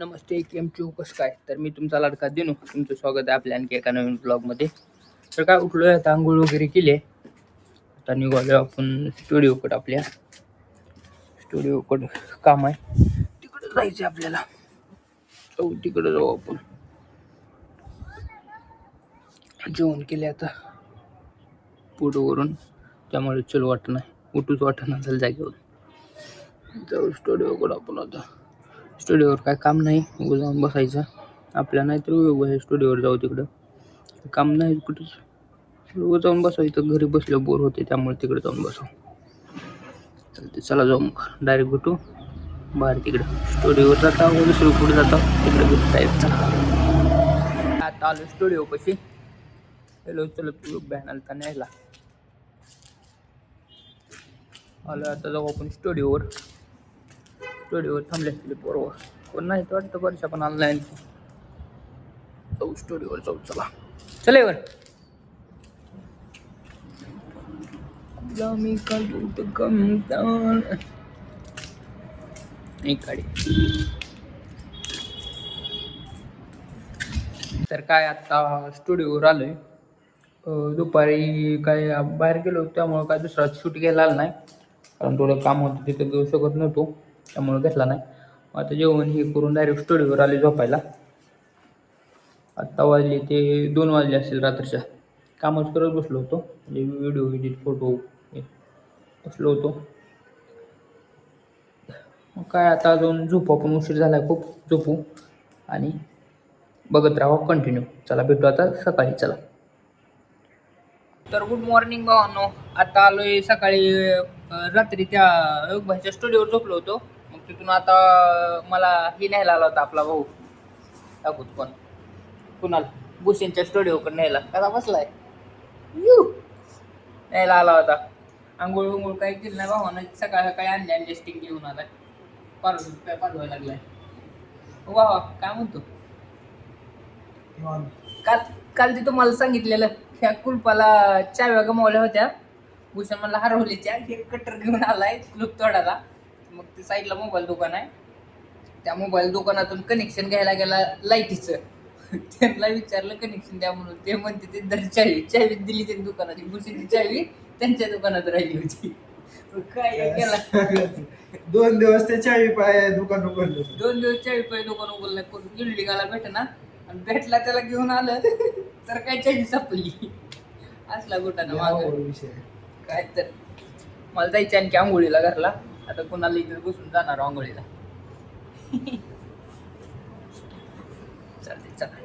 नमस्ते केमचू कसं काय. तर मी तुमचा लाडका दिनू, तुमचं स्वागत आहे आपल्या आणखी एका नवीन ब्लॉगमध्ये. तर काय उठलो आहे, आता आंघोळ वगैरे केली. आता निघालो आपण स्टुडिओकडं. आपल्या स्टुडिओकडं काम आहे, तिकडं जायचं आपल्याला. तिकडं जाऊ आपण. जेवण केले आता पोटवरून, त्यामुळे चल वाटत नाही, उठूच वाटत नसेल जागेवर. जाऊ स्टुडिओकडं आपण. आता स्टुडिओवर काय काम नाही, उभं जाऊन बसायचं आपल्या. नाही तर उभं स्टुडिओवर जाऊ, तिकडं काम नाही कुठंच. उभं जाऊन बसायचं, घरी बसलं बोर होते, त्यामुळे तिकडे जाऊन बसू. चालते, चला जाऊ मग. डायरेक्ट भेटू बाहेर तिकडं. स्टुडिओवर जाता दुसरं पुढे जाता, तिकडे भेटू डायरेक्ट. चला आता आलो स्टुडिओ पाशी. हॅलो चलत बॅनल तर न्यायला आलो. आता जाऊ आपण स्टुडिओवर. स्टुडिओवर थांबले असतील पोरवा, कोण नाही तर वाटतं वर्षा पण ऑनलाईन. जाऊ स्टुडिओवर जाऊ, चला चला वर. मी काढू तर कमी काढी. तर काय आता स्टुडिओवर आलोय. दुपारी काय बाहेर गेलो, त्यामुळं काय दुसरा शूट घ्यायला आला नाही, कारण थोडं काम होतं तिथं, घेऊ शकत नव्हतो, त्यामुळं घेतला नाही. आता जेवण हे करून डायरेक्ट स्टुडिओवर आले झोपायला. आत्ता वाजले ते 2 वाजले असेल रात्रीच्या. कामच करत बसलो होतो, म्हणजे व्हिडिओ एडिट फोटो बसलो होतो. मग काय आता अजून झोपू आपण, उशीर झाला खूप. झोपू आणि बघत राहा कंटिन्यू. चला भेटू आता सकाळी. चला तर गुड मॉर्निंग भावांनो. आता आलोय सकाळी. रात्री त्या योगभाईच्या स्टुडिओवर झोपलो होतो. मग तिथून आता मला ही न्यायला आला होता आपला भाऊ. दाखवत पण कुणाल भूषणच्या स्टुडिओकडे न्यायला. कसा बसलाय, न्यायला आला होता. आंघोळ विंघोळ काही केलं नाही भावानं. सकाळ सकाळी आणले आणि स्टिंग घेऊन आलाय. पाठवायला लागलाय. वा काय म्हणतो. काल ते तुम्हाला सांगितलेलं, ह्या कुलपाला चाव्या गमावल्या होत्या. भूषण म्हणला हरवलीच्या, हे कटर घेऊन आलाय कुलूप तोडायला. मग ते साईडला मोबाईल दुकान आहे, त्या मोबाईल दुकानातून कनेक्शन घ्यायला गेला लाईटीचं. त्यांना विचारलं कनेक्शन द्या म्हणून, ते म्हणते ते दर चावी दिली त्यांनी दुकानाची. भूषणची चावी त्यांच्या दुकानात राहिली होती. काय केला 2 दिवस ते चावी पाय दुकान उघडलं. 2 दिवस चावी पाय दुकान उघडलं. कोण बिल्डिंगाला भेटना, आणि भेटला त्याला घेऊन आलं तर काय चावी सापली. असला गोटाना माग विषय काय. तर मला जायचं आणखी आंघोळीला घरला. आता कोणाला इकडे बसून जाणार आंघोळीला. चालते चला.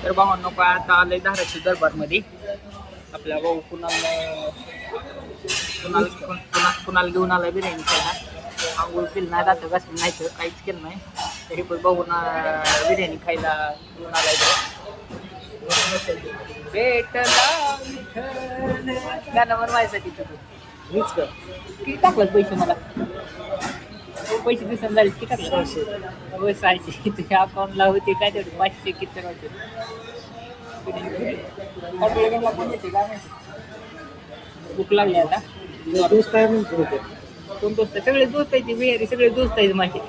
तर भावांनो काय आता आलंय धाराशिव दरबार मध्ये. आपल्या भाऊ कुणाला घेऊन आलाय बिर्याणी खायला. आंघोळ केली नाही, दात घासली नाही, तर काहीच केलं नाही, तरी पण भाऊन बिर्याणी खायला घेऊन आलाय. गाणं बनवायसाठी मीच कर. किती टाकलं पैसे मला? पैसे दिसून झाले किती टाकलं? 600. तुझ्या अकाउंटला होते काय तेवढे 500 किती होते. भूक लागली आता. दोस्त आहे म्हणतो. कोण दोस्त? सगळे दोस्त आहे, बिहारी सगळे दोस्त आहेत माझे.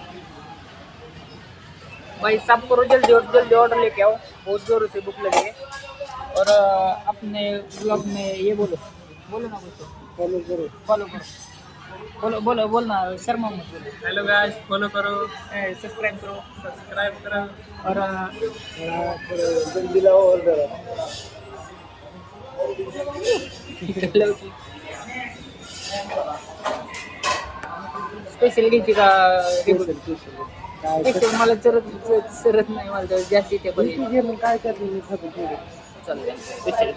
भाई साफ करो जल्दी ऑर्डर लेके आओ, बहुत जोरों से भूख लगी है. और अपने ब्लॉग में ये बोलो ना कुछ. फॉलो करो. बोलना शर्मा मत बोलो. हेलो गाइस, फॉलो करो, सब्सक्राइब करो और जल्दी लाओ ऑर्डर. स्पेशल घ्यायची का? स्पेशल मला सरत नाही, मला जास्त इथे पण काय करते चालतंय. स्पेशल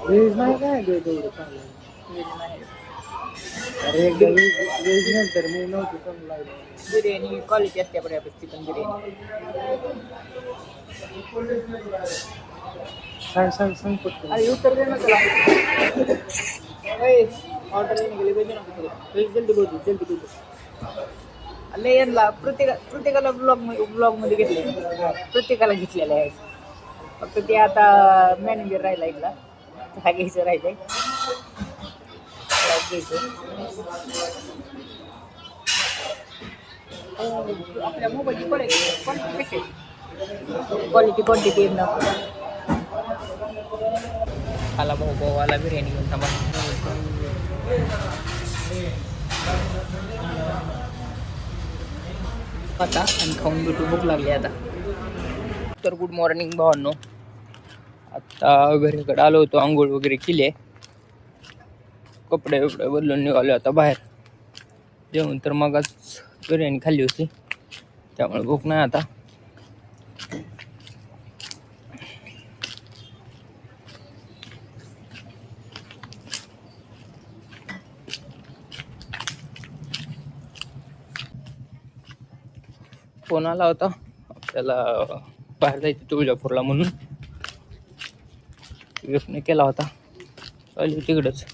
व्हेज नाही काय नंतर मी नव्हती चांगला. बिर्याणी क्वालिटी असते बऱ्यापैकी. चिकन बिर्याणी सांग पटकन. अरे उत्तर दे ना त्याला. ऑर्डर निघाली पाहिजे, जल्दी बोलू. अरे यांना प्रत्येकाला ब्लॉग मध्ये घेतले, प्रत्येकाला घेतलेलं आहे. फक्त ते आता मॅनेजर राहिला इथला, घ्यायचं राहिलंय. आपल्या मोबाईलची क्वालिटी कशी आहे? क्वालिटी एकदम आला भाऊ आला बिर्याणी घेऊन थांबा आता आणि खाऊन भेटू भूक लागली आता. तर गुड मॉर्निंग भावांनो. आता घरीकडे आलो होतो, आंघोळ वगैरे केली, कपडे वपडे बदलून निघालो आता बाहेर. जेवण तर मगच बिर्याणी खाल्ली होती, त्यामुळे भूक नाही आता. फोन आला होता आपल्याला बाहेर जायचं तुळजापूरला म्हणून, व्यक्तीने केला होता. चालू तिकडंच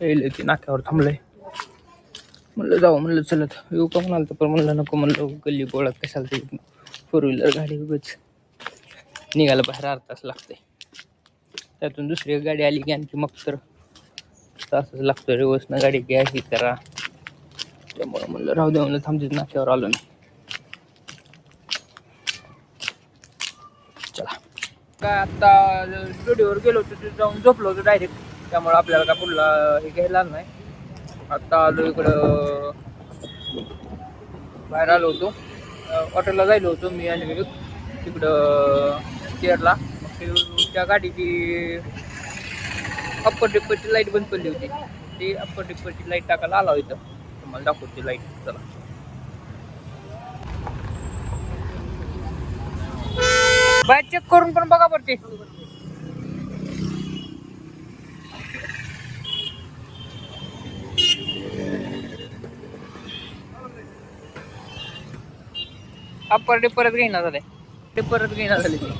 येईल ती नाक्यावर थांबलंय. म्हणलं जाऊ, म्हणलं चलत येऊ का म्हणाल, तर पण म्हणलं नको, म्हणलं गल्ली गोळा कशाला ते 4 व्हीलर गाडी उगाच निघायला बाहेर अर्धा तास लागते. त्यातून दुसरी गाडी आली की आणखी मग तर तासच लागतो रिवर्सनं गाडी घ्या ही करा. त्यामुळं म्हणलं राहू दे, म्हणलं थांबते नाक्यावर आलो मी. चला काय आता स्टुडिओवर गेलो होतो, तिथे जाऊन झोपलो होतो डायरेक्ट, त्यामुळे आपल्याला काय पुढला हे घ्यायला नाही. आता आलो इकडं बाहेर आलो होतो, हॉटेलला जायलो होतो मी आणि विवेक तिकडं केरला. मग त्या गाडीची अप्पर डिप्परची लाईट बंद पडली होती, ती अप्पर डिप्परची लाईट टाकायला आला इथं, तुम्हाला दाखवते लाईट. चला बाहेर चेक करून पण बघा पडते. अप्पर डिप्परच घेईना झाले, डिप्परच घेईना झाले ती.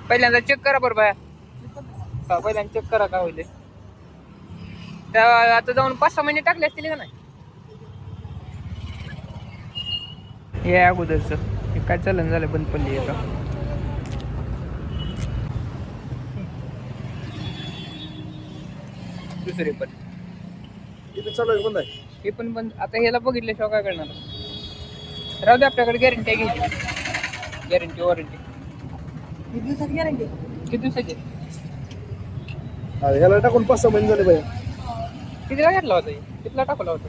पहिल्यांदा चेक करा बरं बाया, पहिल्यांदा चेक करा काय होईल. त्या आता जाऊन 5-6 महिने टाकले असतील का नाही या अगोदरच. हे काय चलन झालं, बंद पडली आहे का दुसरे पण चालू बंद आहे. हे पण बंद. आता ह्याला बघितल्याशिवाय काय करणार. राहू दे, आपल्याकडे गॅरंटी आहे घ्यायची, गॅरंटी वॉरंटी. किती दिवसाची गॅरंटी? किती दिवसाची? ह्याला टाकून 5-6 महिने झाले बाया. कितीला घेतला होता? कितीला टाकला होता?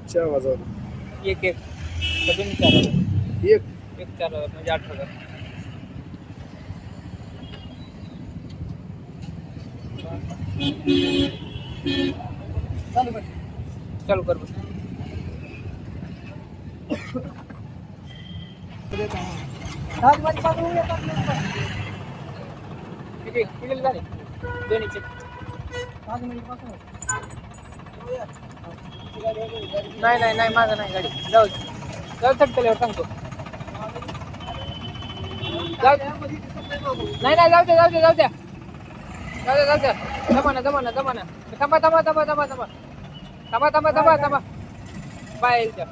4,000. एक 4,000. एक 4,000 म्हणजे 8,000. चालू कर बस. किती झाले दोन्हीचे? नाही माझं नाही गाडी. जाऊ थटकल्यावर सांगतो. नाही जाऊ द्या. जमाना. थांबा. बाय जाऊ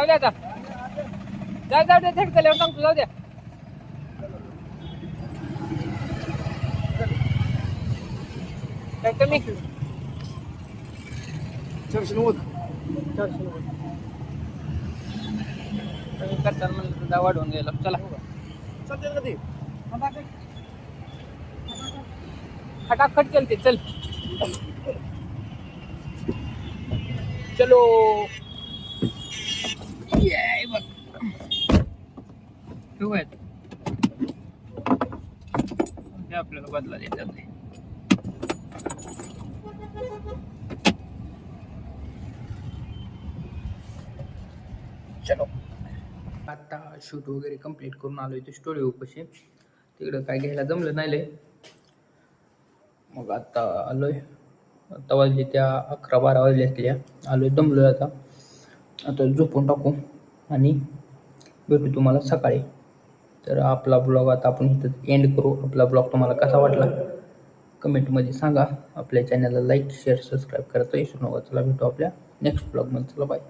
द्या आता. जाऊ द्या थटकल्यावर सांगतो. जाऊ द्या. काय कमी? 490. कमी करताना म्हणलं तुझा वाढवून गेला. चला खटाखट चलते. चल चलो. बघ ठेवू आहेत आपल्याला बदला देतात नाही. चलो आता शूट वगैरे कंप्लीट करून आलो इथे स्टुडिओ पाशी. तिकडं काय घ्यायला जमलं नाही लय. मग आता आलोय. आता वाजले त्या 11-12 वाजले असल्या. आलोय, दमलोय आता. आता झोपून टाकू आणि भेटू तुम्हाला सकाळी. तर आपला ब्लॉग आता आपण इथं एंड करू. आपला ब्लॉग तुम्हाला कसा वाटला कमेंटमध्ये सांगा. आपल्या चॅनलला लाईक शेअर सबस्क्राईब करायचं विसरू नका. चला भेटू आपल्या नेक्स्ट ब्लॉगमध्ये. चला बाय.